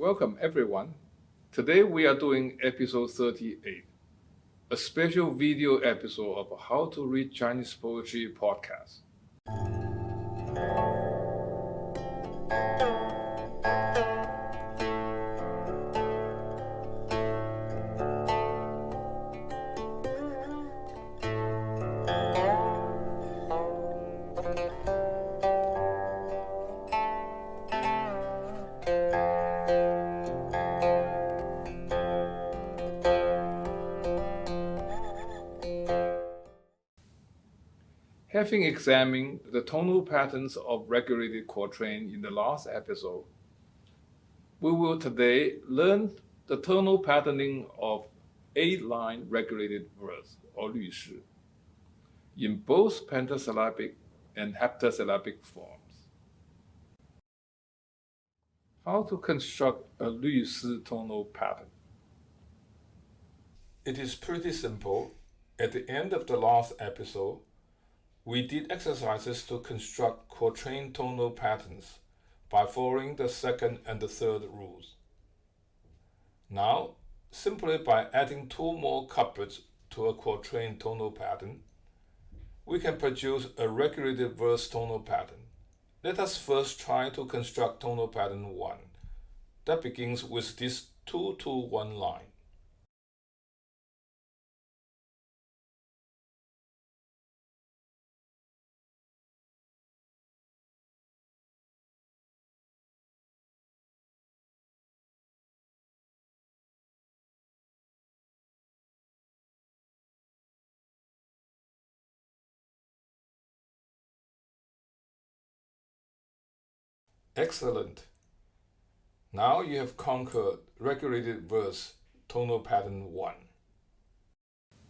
Welcome everyone. Today we are doing episode 38, a special video episode of How to Read Chinese Poetry podcast. Having examined the tonal patterns of regulated quatrain in the last episode, we will today learn the tonal patterning of 8-line regulated verse, or 律诗, in both pentasyllabic and heptasyllabic forms. How to construct a 律诗 tonal pattern? It is pretty simple. At the end of the last episode, we did exercises to construct quatrain tonal patterns by following the second and the third rules. Now, simply by adding 2 more couplets to a quatrain tonal pattern, we can produce a regulated verse tonal pattern. Let us first try to construct tonal pattern 1, that begins with this 2-2-1 line. Excellent. Now you have conquered regulated verse tonal pattern 1.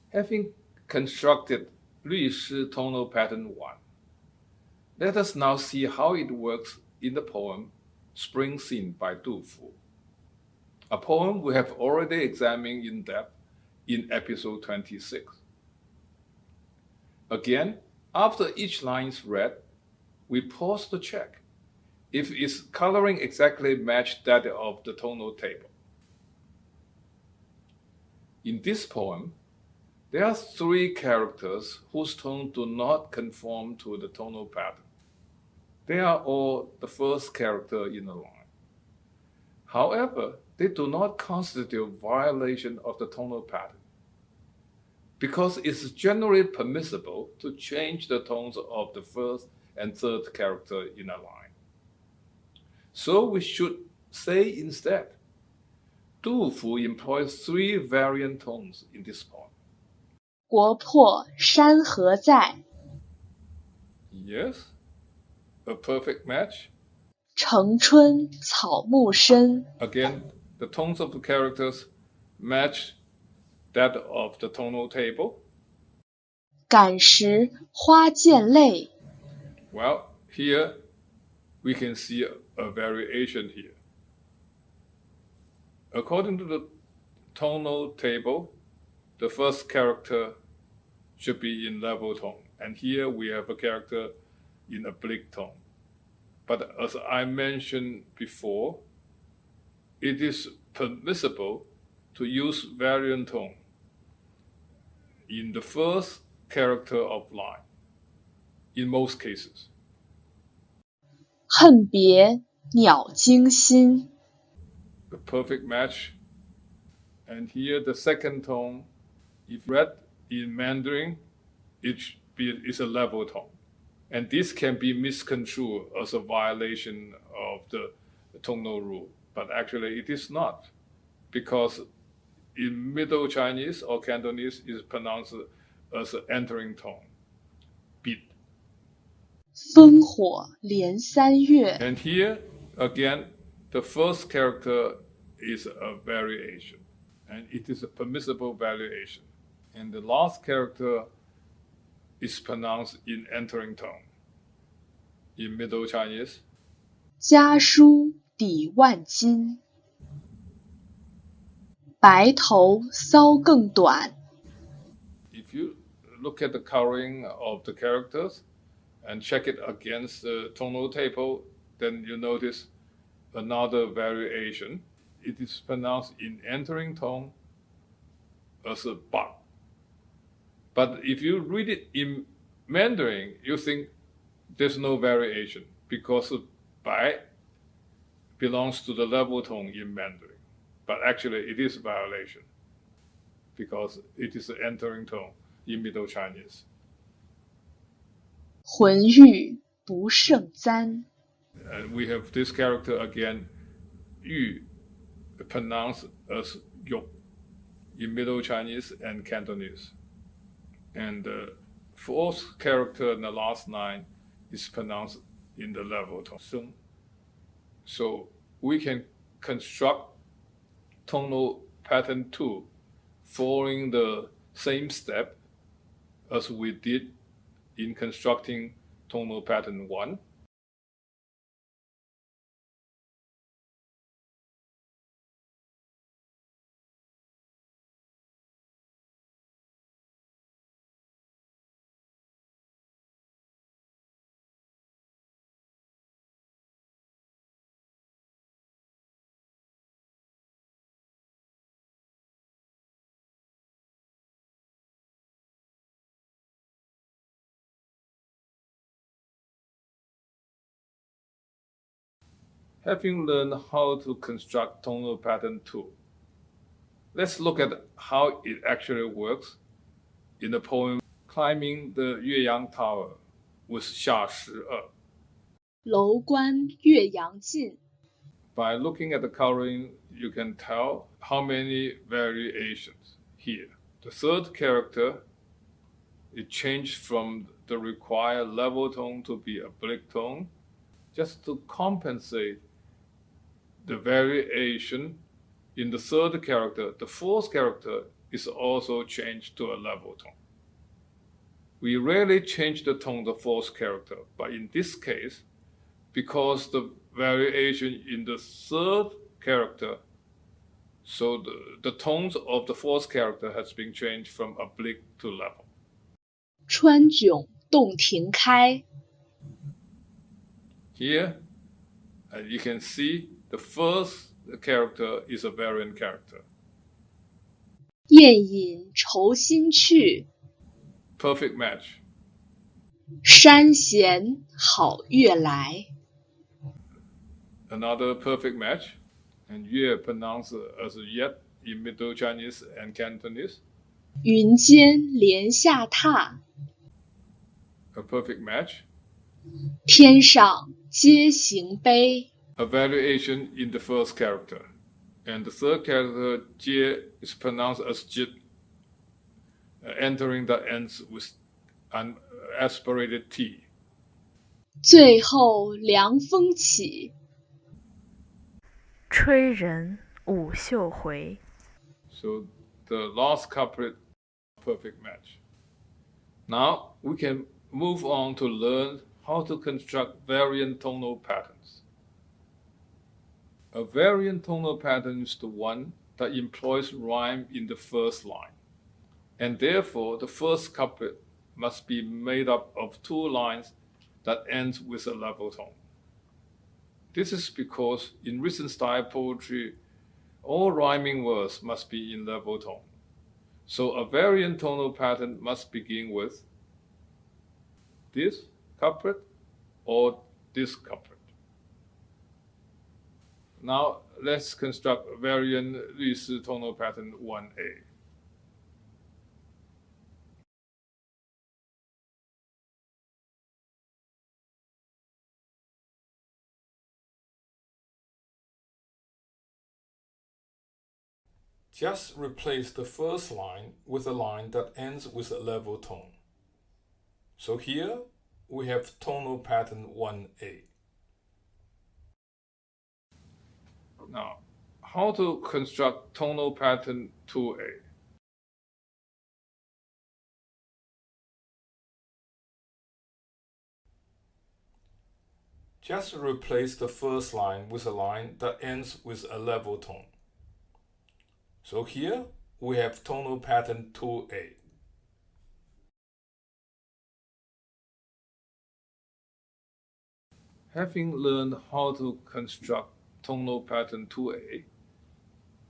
Having constructed 律诗 tonal pattern 1, let us now see how it works in the poem Spring Scene by Du Fu, a poem we have already examined in depth in episode 26. Again, after each line is read, we pause to check if its coloring exactly matched that of the tonal table. In this poem, there are 3 characters whose tones do not conform to the tonal pattern. They are all the first character in the line. However, they do not constitute violation of the tonal pattern, because it's generally permissible to change the tones of the first and third character in a line. So we should say instead, Du Fu employs 3 variant tones in this poem. 国破山河在 Yes, a perfect match. 城春草木深 Again, the tones of the characters match that of the tonal table. 感时花溅泪 Well, here we can see a variation here. According to the tonal table, the first character should be in level tone, and here we have a character in oblique tone. But as I mentioned before, it is permissible to use variant tone in the first character of line, in most cases. 恨别鸟惊心 The perfect match. And here the second tone, if read in Mandarin, is a level tone. And this can be misconstrued as a violation of the tonal rule. But actually it is not, because in Middle Chinese or Cantonese is pronounced as an entering tone, bit. 烽火连三月 And here, again, the first character is a variation, and it is a permissible variation. And the last character is pronounced in entering tone. In Middle Chinese, 家书抵万金白头搔更短 if you look at the coloring of the characters and check it against the tonal table, then you notice another variation. it is pronounced in entering tone as a ba. But if you read it in Mandarin, you think there's no variation because bai belongs to the level tone in Mandarin. But actually, it is a violation because it is an entering tone in Middle Chinese. 浑欲不胜簪， And we have this character again, yu, pronounced as yok in Middle Chinese and Cantonese. And the fourth character in the last line is pronounced in the level tone. So we can construct tonal pattern 2 following the same step as we did in constructing tonal pattern 1. Having learned how to construct tonal pattern 2, let's look at how it actually works in the poem Climbing the Yueyang Tower with Xia Shi Er. 楼观岳阳尽， By looking at the coloring, you can tell how many variations here. The third character, it changed from the required level tone to be oblique tone, just to compensate the variation in the third character. The fourth character is also changed to a level tone. We rarely change the tone of the fourth character, but in this case, because the variation in the third character, so the tones of the fourth character has been changed from oblique to level. 川迥洞庭开， Here, you can see the first character is a variant character. 宴饮酬新去， Perfect match. 山弦好月来， Another perfect match. And yue pronounced as yet in Middle Chinese and Cantonese. 云间莲下榻， A perfect match. 天上皆行悲， A variation in the first character. And the third character, jie, is pronounced as jit, entering the ends with an aspirated T. 最后凉风起， 吹人舞袖回。 So the last couplet, perfect match. Now we can move on to learn how to construct variant tonal patterns. A variant tonal pattern is the one that employs rhyme in the first line, and therefore the first couplet must be made up of 2 lines that ends with a level tone. This is because in recent style poetry, all rhyming words must be in level tone. So a variant tonal pattern must begin with this couplet or this couplet. Now let's construct variant 律诗 tonal pattern 1A. Just replace the first line with a line that ends with a level tone. So here we have tonal pattern 1A. Now, how to construct tonal pattern 2A? Just replace the first line with a line that ends with a level tone. So here we have tonal pattern 2A. Having learned how to construct tonal pattern 2A,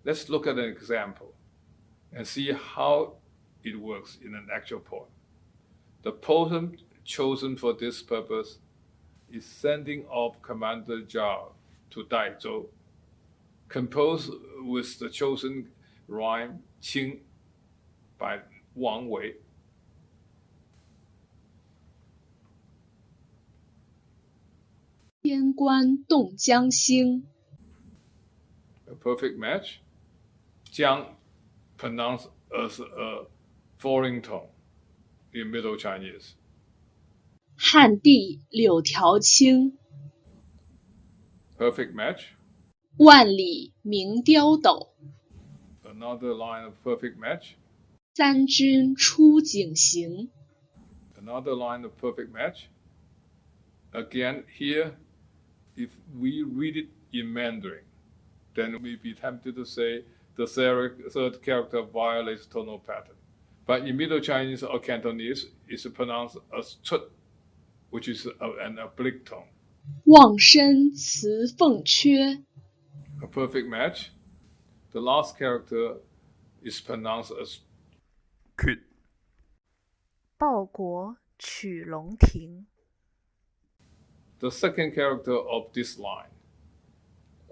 Let's look at an example and see how it works in an actual poem. The poem chosen for this purpose is Sending of Commander Zhao to Daizhou, composed with the chosen rhyme Qing by Wang Wei.天官渡江星， A perfect match. Jiang pronounced as a foreign tone in Middle Chinese. 汉地柳条青， Perfect match. 万里鸣刁斗， Another line of perfect match. 三军出井行， Another line of perfect match. Again, here, if we read it in Mandarin, then we'd be tempted to say the third character violates tonal pattern. But in Middle Chinese or Cantonese, it's pronounced as chut, which is an oblique tone. 望身辞凤阙， A perfect match. The last character is pronounced as 缺。报国取龙庭， the second character of this line.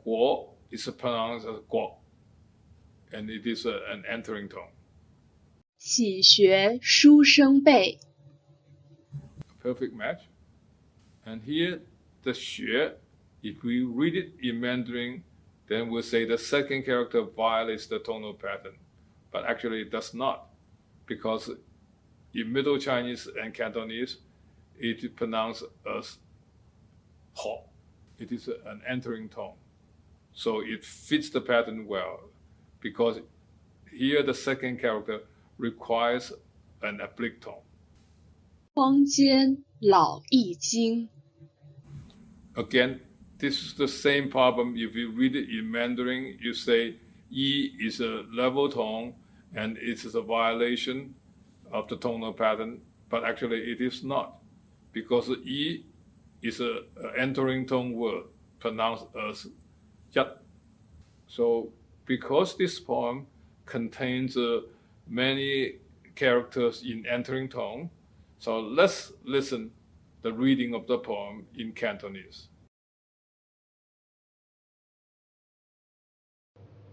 Guo is pronounced as guo, and it is an entering tone. 喜学书生辈， Perfect match. And here, the xue, if we read it in Mandarin, then we'll say the second character violates the tonal pattern. But actually it does not, because in Middle Chinese and Cantonese, it is pronounced as ho. It is an entering tone. So it fits the pattern well, because here the second character requires an oblique tone. 荒间老易经， Again, this is the same problem. If you read it in Mandarin, you say yi is a level tone and it is a violation of the tonal pattern, but actually it is not, because yi is an entering tone word pronounced as yat. So because this poem contains many characters in entering tone, so let's listen the reading of the poem in Cantonese.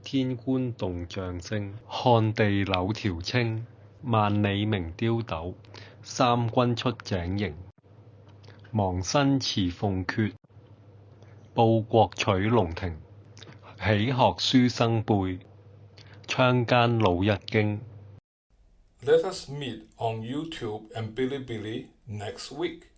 天官渡象星，漢地柳條青。萬里鳴刁斗，三軍出井營。忘身辭鳳阙，報國取龍庭。喜學書生輩，槍間老一經。 Let us meet on YouTube and Bilibili next week.